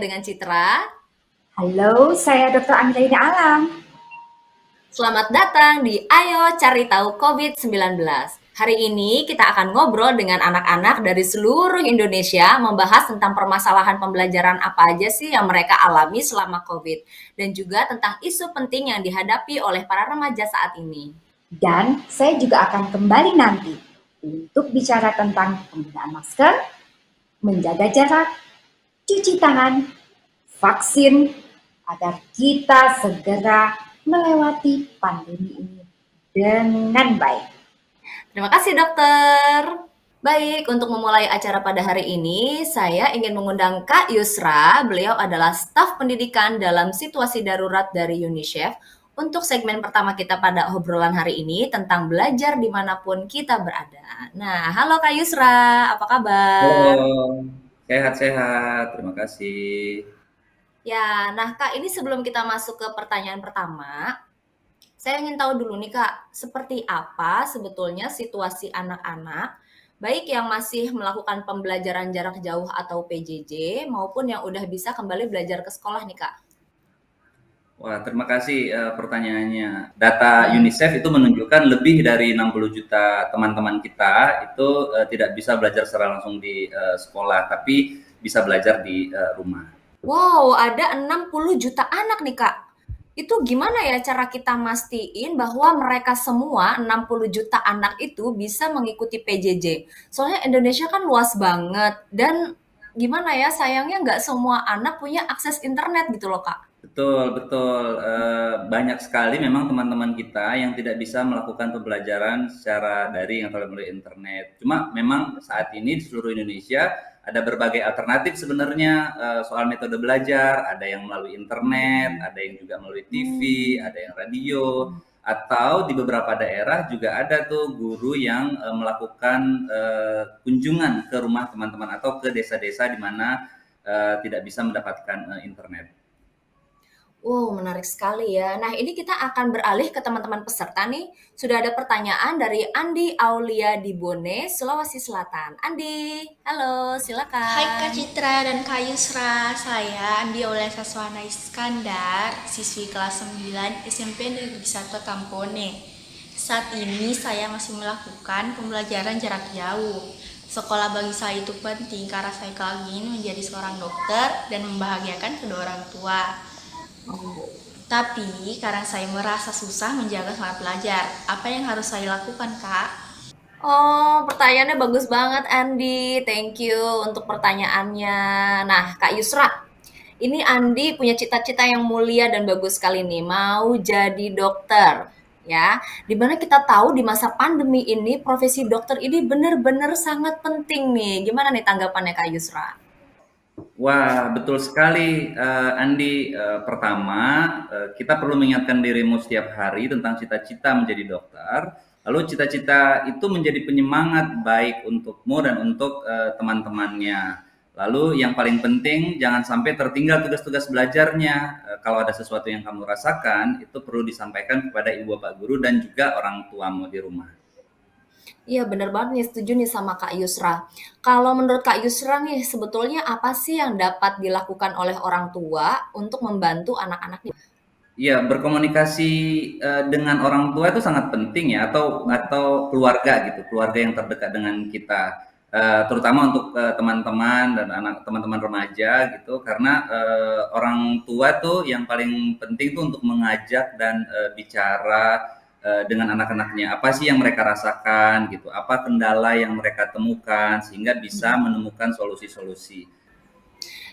dengan Citra. Halo, saya Dr. Anggraini Alam. Selamat datang di Ayo Cari Tahu COVID-19. Hari ini kita akan ngobrol dengan anak-anak dari seluruh Indonesia membahas tentang permasalahan pembelajaran apa aja sih yang mereka alami selama COVID dan juga tentang isu penting yang dihadapi oleh para remaja saat ini. Dan saya juga akan kembali nanti untuk bicara tentang penggunaan masker, menjaga jarak, cuci tangan, vaksin, agar kita segera melewati pandemi ini dengan baik. Terima kasih dokter. Baik, untuk memulai acara pada hari ini, saya ingin mengundang Kak Yusra. Beliau adalah staf pendidikan dalam situasi darurat dari UNICEF untuk segmen pertama kita pada obrolan hari ini tentang belajar dimanapun kita berada. Nah, halo Kak Yusra, apa kabar? Halo, sehat-sehat, terima kasih. Ya, nah Kak, ini sebelum kita masuk ke pertanyaan pertama, saya ingin tahu dulu nih Kak, seperti apa sebetulnya situasi anak-anak, baik yang masih melakukan pembelajaran jarak jauh atau PJJ, maupun yang udah bisa kembali belajar ke sekolah nih Kak? Wah, terima kasih pertanyaannya. Data Hmm. UNICEF itu menunjukkan lebih dari 60 juta teman-teman kita itu tidak bisa belajar secara langsung di sekolah, tapi bisa belajar di rumah. Wow, ada 60 juta anak nih Kak. Itu gimana ya cara kita mastiin bahwa mereka semua 60 juta anak itu bisa mengikuti PJJ? Soalnya Indonesia kan luas banget dan gimana ya sayangnya nggak semua anak punya akses internet gitu loh Kak. Betul, betul. Banyak sekali memang teman-teman kita yang tidak bisa melakukan pembelajaran secara daring atau melalui internet. Cuma memang saat ini di seluruh Indonesia ada berbagai alternatif sebenarnya soal metode belajar. Ada yang melalui internet, ada yang juga melalui TV, ada yang radio, atau di beberapa daerah juga ada tuh guru yang melakukan kunjungan ke rumah teman-teman atau ke desa-desa di mana tidak bisa mendapatkan internet. Wow, menarik sekali ya. Nah, ini kita akan beralih ke teman-teman peserta nih. Sudah ada pertanyaan dari Andi Aulia di Bone, Sulawesi Selatan. Andi, halo, Hai Kak silakan. Citra dan Kak Yusra, saya Andi Aulia Saswana Iskandar, siswi kelas 9 SMP Negeri 1 Tampone. Saat ini saya masih melakukan pembelajaran jarak jauh. Sekolah bagi saya itu penting karena saya ingin menjadi seorang dokter dan membahagiakan kedua orang tua. Tapi karena saya merasa susah menjaga semangat belajar, apa yang harus saya lakukan, Kak? Oh, pertanyaannya bagus banget, Andi. Thank you untuk pertanyaannya. Nah, Kak Yusra, ini Andi punya cita-cita yang mulia dan bagus sekali nih, mau jadi dokter. Ya, dimana kita tahu di masa pandemi ini profesi dokter ini benar-benar sangat penting nih. Gimana nih tanggapannya Kak Yusra? Wah, betul sekali, Andi. Pertama, kita perlu mengingatkan dirimu setiap hari tentang cita-cita menjadi dokter. Lalu cita-cita itu menjadi penyemangat baik untukmu dan untuk teman-temannya. Lalu yang paling penting jangan sampai tertinggal tugas-tugas belajarnya. Kalau ada sesuatu yang kamu rasakan, itu perlu disampaikan kepada ibu bapak guru dan juga orang tuamu di rumah. Iya bener banget nih, setuju nih sama Kak Yusra. Kalau menurut Kak Yusra nih, sebetulnya apa sih yang dapat dilakukan oleh orang tua untuk membantu anak-anaknya? Iya, berkomunikasi dengan orang tua itu sangat penting ya, atau keluarga gitu, keluarga yang terdekat dengan kita, terutama untuk teman-teman dan anak teman-teman remaja gitu, karena orang tua tuh yang paling penting tuh untuk mengajak dan bicara dengan anak-anaknya, apa sih yang mereka rasakan gitu, apa kendala yang mereka temukan sehingga bisa menemukan solusi-solusi.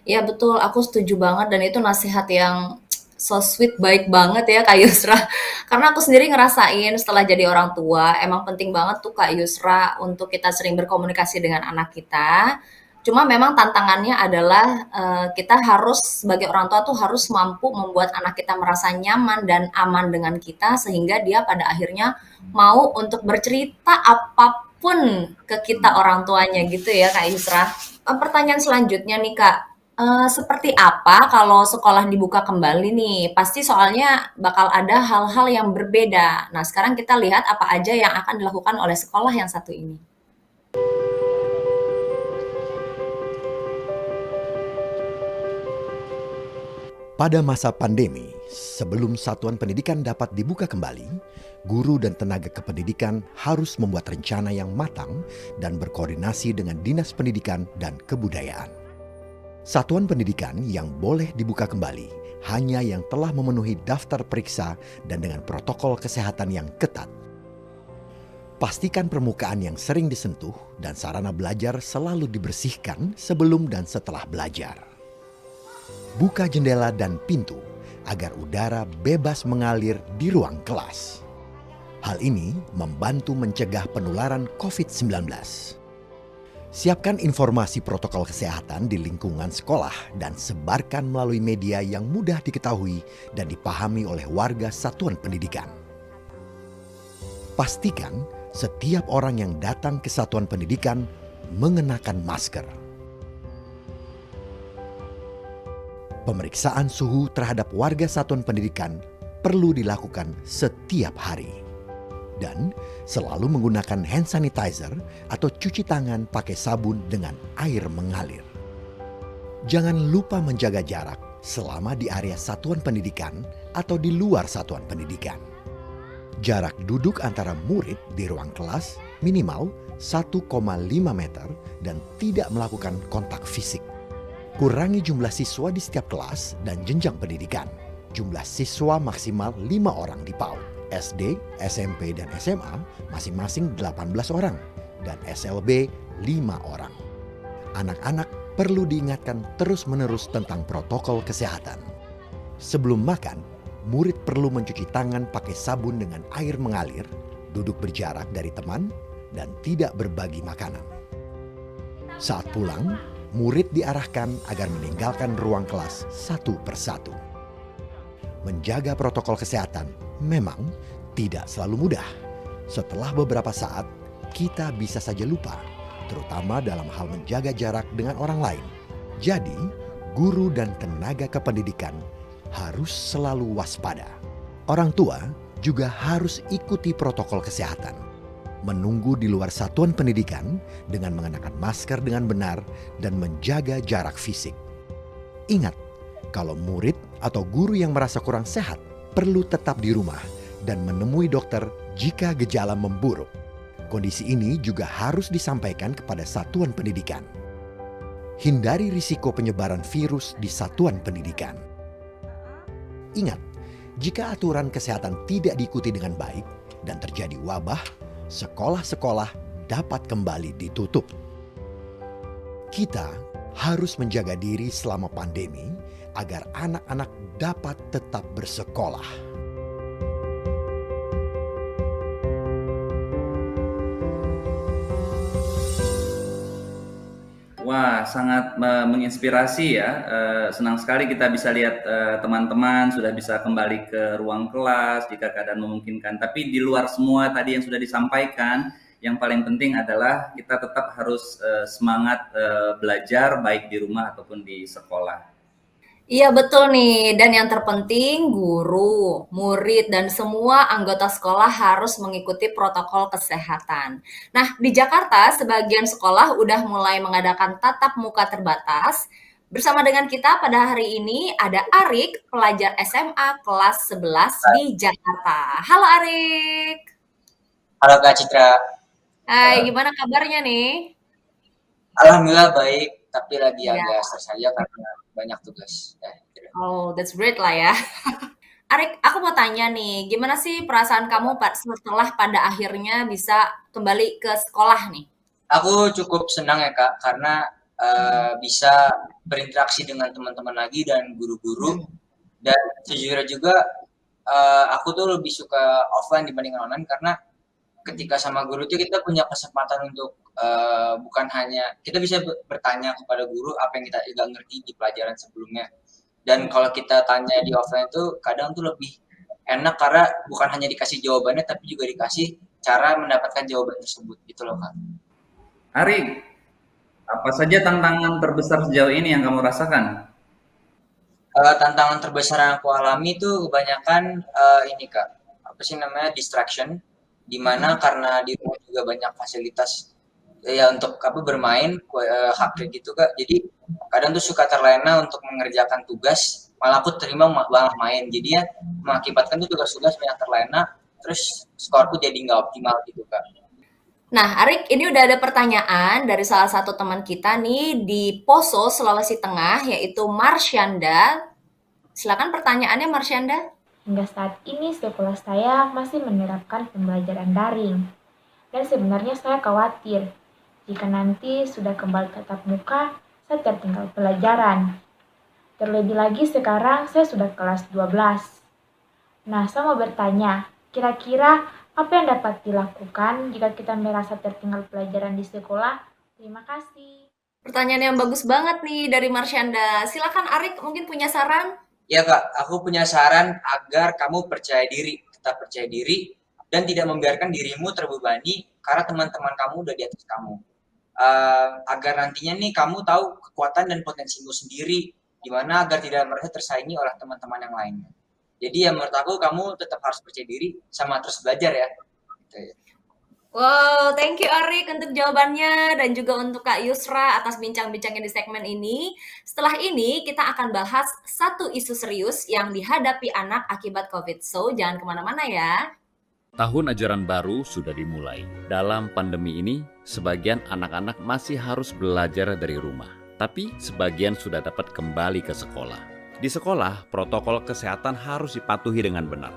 Iya betul, aku setuju banget dan itu nasihat yang so sweet, baik banget ya Kak Yusra. Karena aku sendiri ngerasain setelah jadi orang tua, emang penting banget tuh Kak Yusra untuk kita sering berkomunikasi dengan anak kita. Cuma memang tantangannya adalah kita harus sebagai orang tua tuh harus mampu membuat anak kita merasa nyaman dan aman dengan kita sehingga dia pada akhirnya mau untuk bercerita apapun ke kita orang tuanya gitu ya Kak Yusra. Pertanyaan selanjutnya nih Kak, seperti apa kalau sekolah dibuka kembali nih? Pasti soalnya bakal ada hal-hal yang berbeda. Nah, sekarang kita lihat apa aja yang akan dilakukan oleh sekolah yang satu ini. Pada masa pandemi, sebelum satuan pendidikan dapat dibuka kembali, guru dan tenaga kependidikan harus membuat rencana yang matang dan berkoordinasi dengan Dinas Pendidikan dan Kebudayaan. Satuan pendidikan yang boleh dibuka kembali hanya yang telah memenuhi daftar periksa dan dengan protokol kesehatan yang ketat. Pastikan permukaan yang sering disentuh dan sarana belajar selalu dibersihkan sebelum dan setelah belajar. Buka jendela dan pintu agar udara bebas mengalir di ruang kelas. Hal ini membantu mencegah penularan COVID-19. Siapkan informasi protokol kesehatan di lingkungan sekolah dan sebarkan melalui media yang mudah diketahui dan dipahami oleh warga satuan pendidikan. Pastikan setiap orang yang datang ke satuan pendidikan mengenakan masker. Pemeriksaan suhu terhadap warga satuan pendidikan perlu dilakukan setiap hari. Dan selalu menggunakan hand sanitizer atau cuci tangan pakai sabun dengan air mengalir. Jangan lupa menjaga jarak selama di area satuan pendidikan atau di luar satuan pendidikan. Jarak duduk antara murid di ruang kelas minimal 1,5 meter dan tidak melakukan kontak fisik. Kurangi jumlah siswa di setiap kelas dan jenjang pendidikan. Jumlah siswa maksimal 5 orang di PAUD. SD, SMP, dan SMA masing-masing 18 orang. Dan SLB 5 orang. Anak-anak perlu diingatkan terus-menerus tentang protokol kesehatan. Sebelum makan, murid perlu mencuci tangan pakai sabun dengan air mengalir, duduk berjarak dari teman, dan tidak berbagi makanan. Saat pulang, murid diarahkan agar meninggalkan ruang kelas satu persatu. Menjaga protokol kesehatan memang tidak selalu mudah. Setelah beberapa saat, kita bisa saja lupa, terutama dalam hal menjaga jarak dengan orang lain. Jadi, guru dan tenaga kependidikan harus selalu waspada. Orang tua juga harus ikuti protokol kesehatan. Menunggu di luar satuan pendidikan dengan mengenakan masker dengan benar dan menjaga jarak fisik. Ingat, kalau murid atau guru yang merasa kurang sehat perlu tetap di rumah dan menemui dokter jika gejala memburuk. Kondisi ini juga harus disampaikan kepada satuan pendidikan. Hindari risiko penyebaran virus di satuan pendidikan. Ingat, jika aturan kesehatan tidak diikuti dengan baik dan terjadi wabah, sekolah-sekolah dapat kembali ditutup. Kita harus menjaga diri selama pandemi agar anak-anak dapat tetap bersekolah. Wah, sangat menginspirasi ya. Senang sekali kita bisa lihat teman-teman sudah bisa kembali ke ruang kelas jika keadaan memungkinkan. Tapi di luar semua tadi yang sudah disampaikan, yang paling penting adalah kita tetap harus semangat belajar baik di rumah ataupun di sekolah. Iya betul nih, dan yang terpenting guru, murid, dan semua anggota sekolah harus mengikuti protokol kesehatan. Nah, di Jakarta sebagian sekolah udah mulai mengadakan tatap muka terbatas. Bersama dengan kita pada hari ini ada Arik, pelajar SMA kelas 11 di Jakarta. Halo Arik. Halo Kak Citra, Hai, gimana kabarnya nih? alhamdulillah baik, tapi lagi Ya. agak stres aja karena banyak tugas. Gitu. Oh, that's great lah ya. Arik, aku mau tanya nih, gimana sih perasaan kamu setelah pada akhirnya bisa kembali ke sekolah nih? Aku cukup senang ya Kak, karena bisa berinteraksi dengan teman-teman lagi dan guru-guru. Dan sejujurnya juga aku tuh lebih suka offline dibandingkan online karena ketika sama guru tuh kita punya kesempatan untuk bukan hanya kita bisa bertanya kepada guru apa yang kita nggak ngerti di pelajaran sebelumnya. Dan kalau kita tanya di offline tuh kadang tuh lebih enak karena bukan hanya dikasih jawabannya tapi juga dikasih cara mendapatkan jawaban tersebut gitu loh Kak. Arik, apa saja tantangan terbesar sejauh ini yang kamu rasakan? Tantangan terbesar yang aku alami tuh kebanyakan ini Kak, apa sih namanya distraction, dimana karena di rumah juga banyak fasilitas ya untuk apa bermain HP gitu Kak. Jadi kadang tuh suka terlena untuk mengerjakan tugas malah aku terima malah main, jadinya mengakibatkan tuh tugas-tugas banyak terlena, terus skorku jadi nggak optimal gitu Kak. Nah, Arik, ini udah ada pertanyaan dari salah satu teman kita nih di Poso, Sulawesi Tengah, yaitu Marsyanda. Silakan pertanyaannya, Marsyanda. Hingga saat ini sekolah saya masih menerapkan pembelajaran daring. Dan sebenarnya saya khawatir jika nanti sudah kembali tatap muka, saya tertinggal pelajaran. Terlebih lagi sekarang saya sudah kelas 12. Nah, saya mau bertanya, kira-kira apa yang dapat dilakukan jika kita merasa tertinggal pelajaran di sekolah? Terima kasih. Pertanyaan yang bagus banget nih dari Marsyanda. Silakan Arik, mungkin punya saran? Ya Kak, aku punya saran agar kamu percaya diri, tetap percaya diri, dan tidak membiarkan dirimu terbebani karena teman-teman kamu udah di atas kamu. Agar nantinya nih kamu tahu kekuatan dan potensimu sendiri, gimana agar tidak merasa tersaingi oleh teman-teman yang lainnya. Jadi ya menurut aku kamu tetap harus percaya diri sama terus belajar ya. Gitu. Wow, thank you Arik untuk jawabannya dan juga untuk Kak Yusra atas bincang-bincangnya di segmen ini. Setelah ini kita akan bahas satu isu serius yang dihadapi anak akibat COVID. So, jangan kemana-mana ya. Tahun ajaran baru sudah dimulai. Dalam pandemi ini, sebagian anak-anak masih harus belajar dari rumah. Tapi sebagian sudah dapat kembali ke sekolah. Di sekolah, protokol kesehatan harus dipatuhi dengan benar.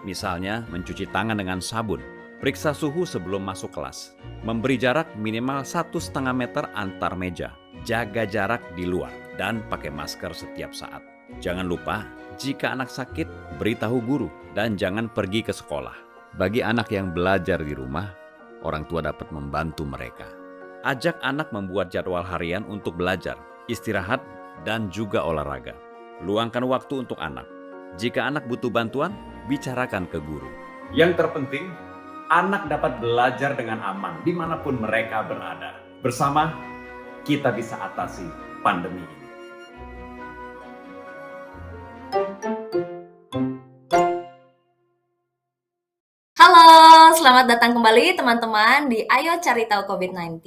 Misalnya, mencuci tangan dengan sabun, periksa suhu sebelum masuk kelas, memberi jarak minimal 1,5 meter antar meja, jaga jarak di luar, dan pakai masker setiap saat. Jangan lupa, jika anak sakit, beritahu guru dan jangan pergi ke sekolah. Bagi anak yang belajar di rumah, orang tua dapat membantu mereka. Ajak anak membuat jadwal harian untuk belajar, istirahat, dan juga olahraga. Luangkan waktu untuk anak. Jika anak butuh bantuan, bicarakan ke guru. Yang terpenting, anak dapat belajar dengan aman dimanapun mereka berada. Bersama, kita bisa atasi pandemi ini. Halo, selamat datang kembali teman-teman di Ayo Cari Tahu COVID-19.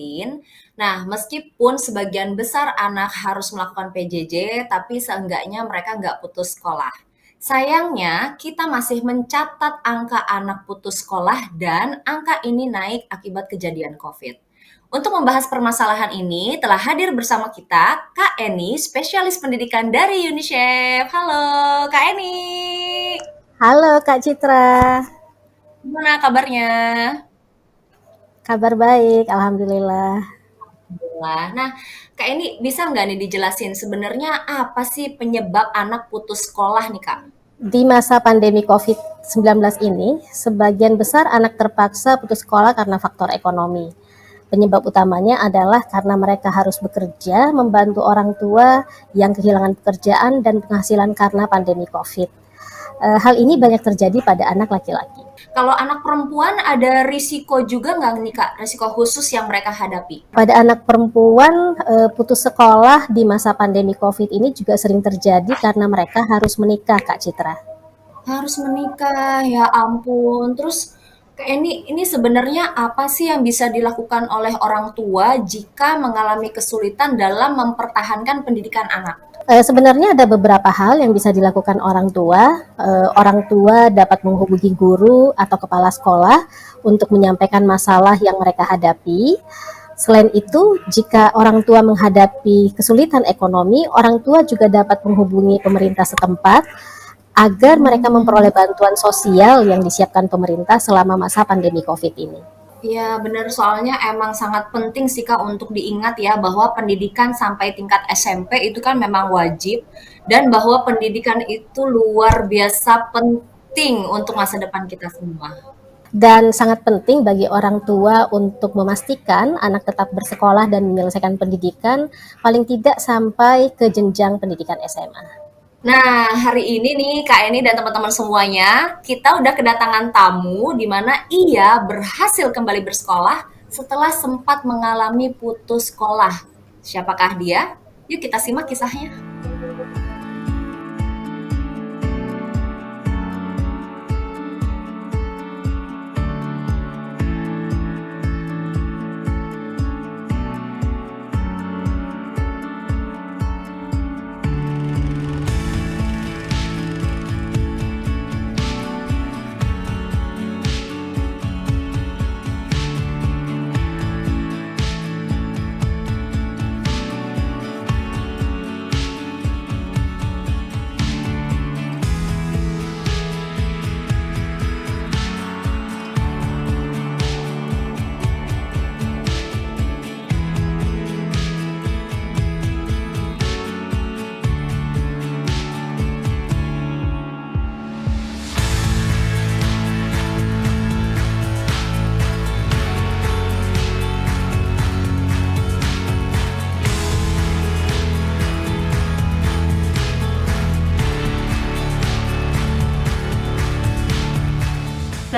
Nah, meskipun sebagian besar anak harus melakukan PJJ, tapi seenggaknya mereka nggak putus sekolah. Sayangnya, kita masih mencatat angka anak putus sekolah dan angka ini naik akibat kejadian COVID. Untuk membahas permasalahan ini, telah hadir bersama kita Kak Eni, spesialis pendidikan dari UNICEF. Halo, Kak Eni. Halo Kak Citra. Gimana kabarnya? Kabar baik, Alhamdulillah. Nah, Kak Eni bisa nggak nih dijelasin sebenarnya apa sih penyebab anak putus sekolah nih Kak? Di masa pandemi COVID-19 ini, sebagian besar anak terpaksa putus sekolah karena faktor ekonomi. Penyebab utamanya adalah karena mereka harus bekerja, membantu orang tua yang kehilangan pekerjaan dan penghasilan karena pandemi COVID. Hal ini banyak terjadi pada anak laki-laki. Kalau anak perempuan ada risiko juga nggak nih Kak? Risiko khusus yang mereka hadapi? Pada anak perempuan, putus sekolah di masa pandemi COVID ini juga sering terjadi karena mereka harus menikah, Kak Citra. Harus menikah, ya ampun. Terus Kak Eni, ini sebenarnya apa sih yang bisa dilakukan oleh orang tua jika mengalami kesulitan dalam mempertahankan pendidikan anak? Sebenarnya ada beberapa hal yang bisa dilakukan orang tua. Orang tua dapat menghubungi guru atau kepala sekolah untuk menyampaikan masalah yang mereka hadapi. Selain itu, jika orang tua menghadapi kesulitan ekonomi, orang tua juga dapat menghubungi pemerintah setempat agar mereka memperoleh bantuan sosial yang disiapkan pemerintah selama masa pandemi COVID ini. Ya benar, soalnya emang sangat penting sih Kak untuk diingat ya bahwa pendidikan sampai tingkat SMP itu kan memang wajib dan bahwa pendidikan itu luar biasa penting untuk masa depan kita semua. Dan sangat penting bagi orang tua untuk memastikan anak tetap bersekolah dan menyelesaikan pendidikan paling tidak sampai ke jenjang pendidikan SMA. Nah, hari ini nih Kak Eni dan teman-teman semuanya, kita udah kedatangan tamu di mana ia berhasil kembali bersekolah setelah sempat mengalami putus sekolah. Siapakah dia? Yuk kita simak kisahnya.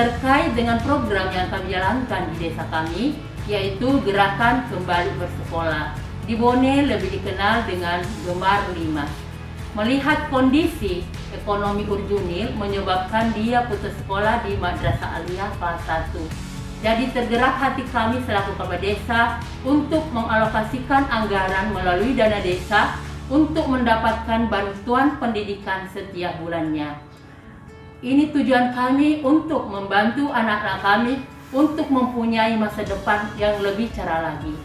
terkait dengan program yang kami jalankan di desa kami, yaitu Gerakan Kembali Bersekolah. Di Bone lebih dikenal dengan Gemar 5. Melihat kondisi ekonomi Urjunil menyebabkan dia putus sekolah di Madrasah Aliyah kelas 1. Jadi tergerak hati kami selaku kepala desa untuk mengalokasikan anggaran melalui dana desa untuk mendapatkan bantuan pendidikan setiap bulannya. Ini tujuan kami untuk membantu anak-anak kami untuk mempunyai masa depan yang lebih cerah lagi.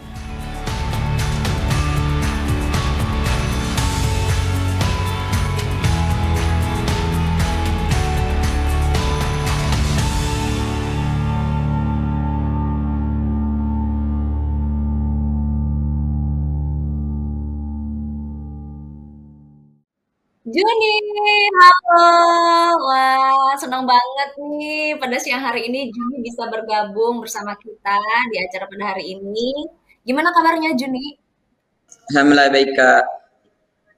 Juni, halo. Wah, senang banget nih pada siang hari ini Juni bisa bergabung bersama kita di acara pada hari ini. Gimana kabarnya Juni? Alhamdulillah baik Kak.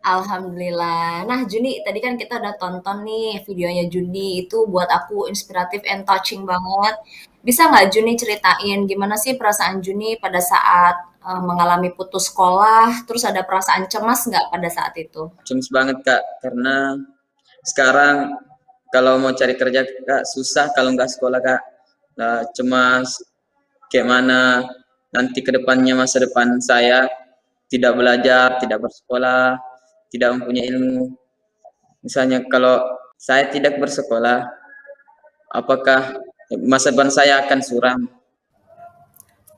Alhamdulillah. Nah Juni, tadi kan kita udah tonton nih videonya Juni, itu buat aku inspiratif and touching banget. Bisa nggak Juni ceritain gimana sih perasaan Juni pada saat mengalami putus sekolah, terus ada perasaan cemas nggak pada saat itu? Cemas banget Kak, karena sekarang kalau mau cari kerja Kak susah kalau nggak sekolah Kak. Nah, cemas kayak mana nanti ke depannya masa depan saya tidak belajar, tidak bersekolah, tidak mempunyai ilmu. Misalnya kalau saya tidak bersekolah, apakah masa depan saya akan suram?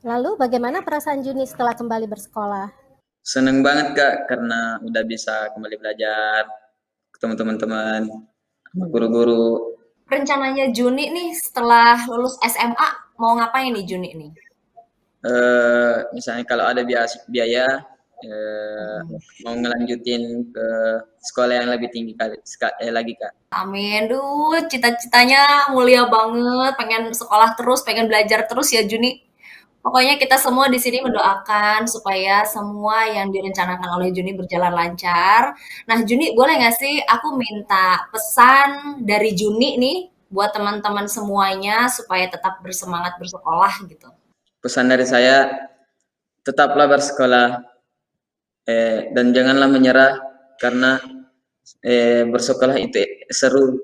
Lalu bagaimana perasaan Juni setelah kembali bersekolah? Seneng banget Kak, karena udah bisa kembali belajar, ketemu teman-teman, sama guru-guru. Rencananya Juni nih setelah lulus SMA mau ngapain nih Juni nih? Misalnya kalau ada biaya, mau ngelanjutin ke sekolah yang lebih tinggi lagi Kak. Amin, duh cita-citanya mulia banget, pengen sekolah terus, pengen belajar terus ya Juni. Pokoknya kita semua di sini mendoakan supaya semua yang direncanakan oleh Juni berjalan lancar. Nah Juni, boleh nggak sih aku minta pesan dari Juni nih buat teman-teman semuanya supaya tetap bersemangat bersekolah gitu. Pesan dari saya, tetaplah bersekolah dan janganlah menyerah karena bersekolah itu seru,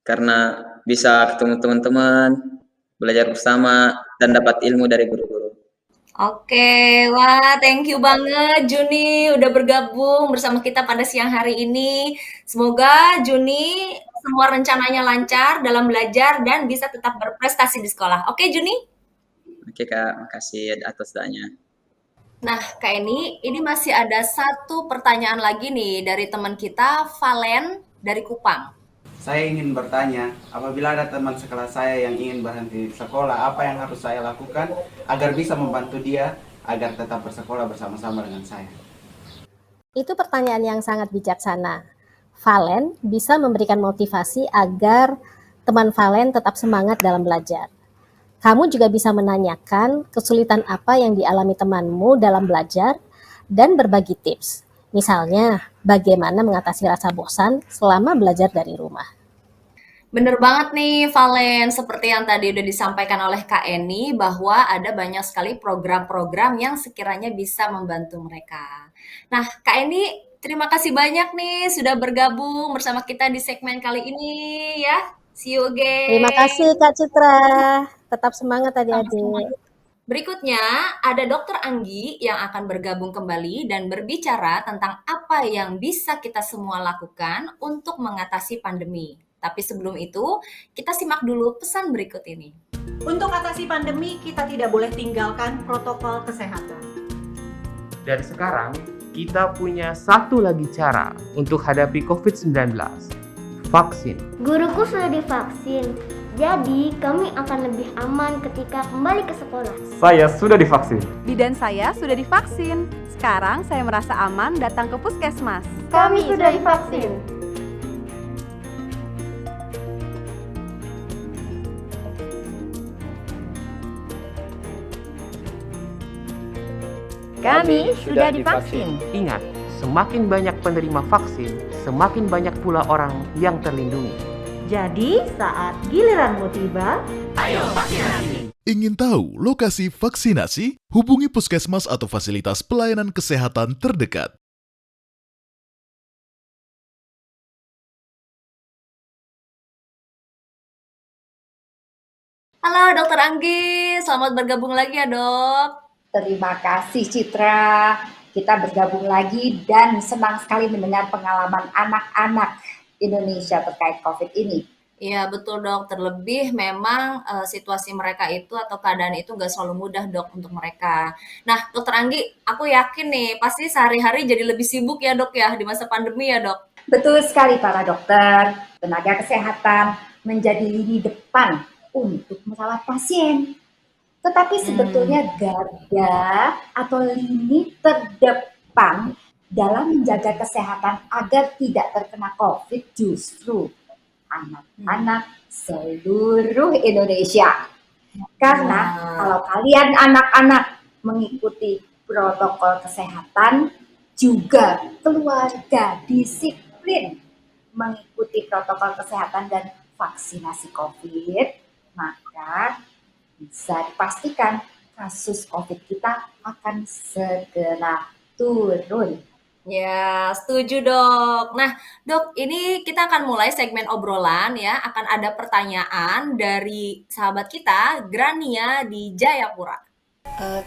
karena bisa ketemu teman-teman, belajar bersama, dan dapat ilmu dari guru-guru. Oke, wah thank you banget Juni udah bergabung bersama kita pada siang hari ini. Semoga Juni semua rencananya lancar dalam belajar dan bisa tetap berprestasi di sekolah. Oke Juni? Oke Kak, makasih atas doanya. Nah Kak ini masih ada satu pertanyaan lagi nih dari teman kita, Valen dari Kupang. Saya ingin bertanya, apabila ada teman sekelas saya yang ingin berhenti sekolah, apa yang harus saya lakukan agar bisa membantu dia agar tetap bersekolah bersama-sama dengan saya? Itu pertanyaan yang sangat bijaksana. Valen bisa memberikan motivasi agar teman Valen tetap semangat dalam belajar. Kamu juga bisa menanyakan kesulitan apa yang dialami temanmu dalam belajar dan berbagi tips. Misalnya, bagaimana mengatasi rasa bosan selama belajar dari rumah. Bener banget nih Valen, seperti yang tadi udah disampaikan oleh Kak Eni bahwa ada banyak sekali program-program yang sekiranya bisa membantu mereka. Nah Kak Eni, terima kasih banyak nih sudah bergabung bersama kita di segmen kali ini ya. See you again. Terima kasih Kak Citra, tetap semangat adik-adik. Berikutnya, ada Dr. Anggi yang akan bergabung kembali dan berbicara tentang apa yang bisa kita semua lakukan untuk mengatasi pandemi. Tapi sebelum itu, kita simak dulu pesan berikut ini. Untuk atasi pandemi, kita tidak boleh tinggalkan protokol kesehatan. Dan sekarang, kita punya satu lagi cara untuk hadapi COVID-19, vaksin. Guruku sudah divaksin. Jadi, kami akan lebih aman ketika kembali ke sekolah. Saya sudah divaksin. Bidan saya sudah divaksin. Sekarang saya merasa aman datang ke puskesmas. Kami sudah divaksin. Kami sudah divaksin. Ingat, semakin banyak penerima vaksin, semakin banyak pula orang yang terlindungi. Jadi, saat giliranmu tiba, ayo vaksinasi. Ingin tahu lokasi vaksinasi? Hubungi puskesmas atau fasilitas pelayanan kesehatan terdekat. Halo Dokter Anggi, selamat bergabung lagi ya dok. Terima kasih Citra. Kita bergabung lagi dan senang sekali mendengar pengalaman anak-anak Indonesia terkait COVID ini. Iya betul dok, terlebih memang situasi mereka itu atau keadaan itu nggak selalu mudah dok untuk mereka. Nah Dokter Anggi, aku yakin nih pasti sehari-hari jadi lebih sibuk ya dok ya di masa pandemi ya dok. Betul sekali para dokter, tenaga kesehatan menjadi lini depan untuk merawat pasien. Tetapi sebetulnya garda atau lini terdepan dalam menjaga kesehatan agar tidak terkena COVID justru anak-anak seluruh Indonesia. Karena kalau kalian anak-anak mengikuti protokol kesehatan, juga keluarga disiplin mengikuti protokol kesehatan dan vaksinasi COVID, maka bisa dipastikan kasus COVID kita akan segera turun. Ya, setuju dok. Nah, dok, ini kita akan mulai segmen obrolan ya. Akan ada pertanyaan dari sahabat kita, Grania di Jayapura.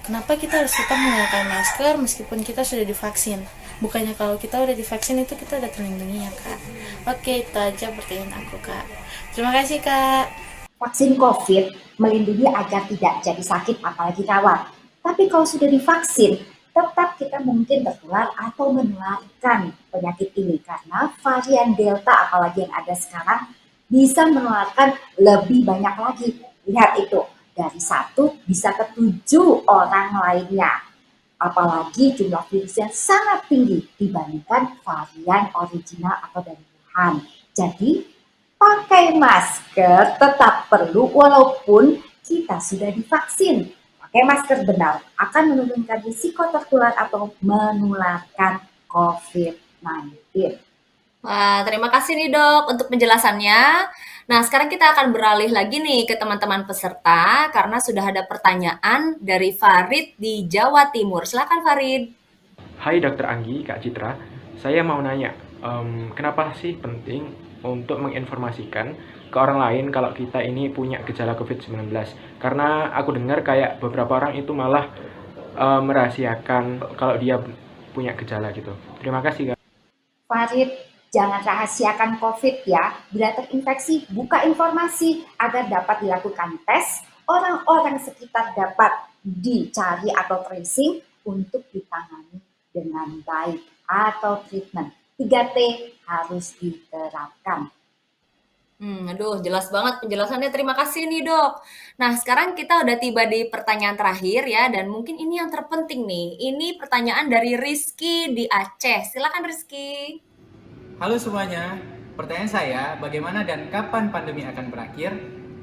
Kenapa kita harus tetap menggunakan masker meskipun kita sudah divaksin? Bukannya kalau kita udah divaksin itu kita udah terlindungi ya kak? Oke, itu aja pertanyaan aku kak. Terima kasih kak. Vaksin COVID melindungi agar tidak jadi sakit apalagi rawat. Tapi kalau sudah divaksin, tetap kita mungkin tertular atau menularkan penyakit ini karena varian Delta apalagi yang ada sekarang bisa menularkan lebih banyak lagi. Lihat itu, dari 1 bisa ke 7 orang lainnya. Apalagi jumlah virusnya sangat tinggi dibandingkan varian original atau dari Wuhan. Jadi, pakai masker tetap perlu walaupun kita sudah divaksin. Pakai masker benar akan menurunkan risiko tertular atau menularkan COVID-19. Wah, terima kasih nih dok untuk penjelasannya. Nah, sekarang kita akan beralih lagi nih ke teman-teman peserta karena sudah ada pertanyaan dari Farid di Jawa Timur. Silakan Farid. Hai Dokter Anggi, Kak Citra. Saya mau nanya, kenapa sih penting untuk menginformasikan ke orang lain kalau kita ini punya gejala COVID-19? Karena aku dengar kayak beberapa orang itu malah merahasiakan kalau dia punya gejala gitu. Terima kasih Kak. Farid, jangan rahasiakan COVID ya. Bila terinfeksi, buka informasi agar dapat dilakukan tes, orang-orang sekitar dapat dicari atau tracing untuk ditangani dengan baik atau treatment. 3T harus diterapkan. Aduh, jelas banget penjelasannya. Terima kasih nih dok. Nah, sekarang kita udah tiba di pertanyaan terakhir ya, dan mungkin ini yang terpenting nih. Ini pertanyaan dari Rizky di Aceh. Silakan Rizky. Halo semuanya, pertanyaan saya, bagaimana dan kapan pandemi akan berakhir?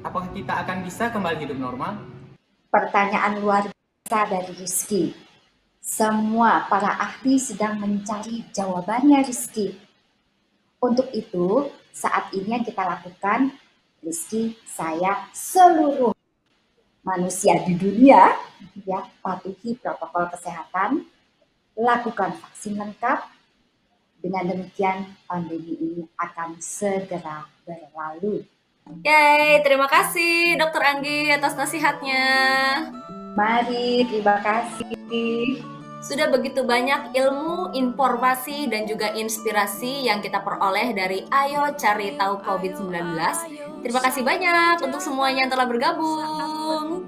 Apakah kita akan bisa kembali hidup normal? Pertanyaan luar biasa dari Rizky. Semua para ahli sedang mencari jawabannya Rizky. Untuk itu, saat ini yang kita lakukan, Rizky, saya, seluruh manusia di dunia, ya, patuhi protokol kesehatan, lakukan vaksin lengkap. Dengan demikian, pandemi ini akan segera berlalu. Yeay, terima kasih Dokter Anggi atas nasihatnya. Mari, terima kasih. Sudah begitu banyak ilmu, informasi, dan juga inspirasi yang kita peroleh dari Ayo Cari Tahu COVID-19. Terima kasih banyak untuk semuanya yang telah bergabung.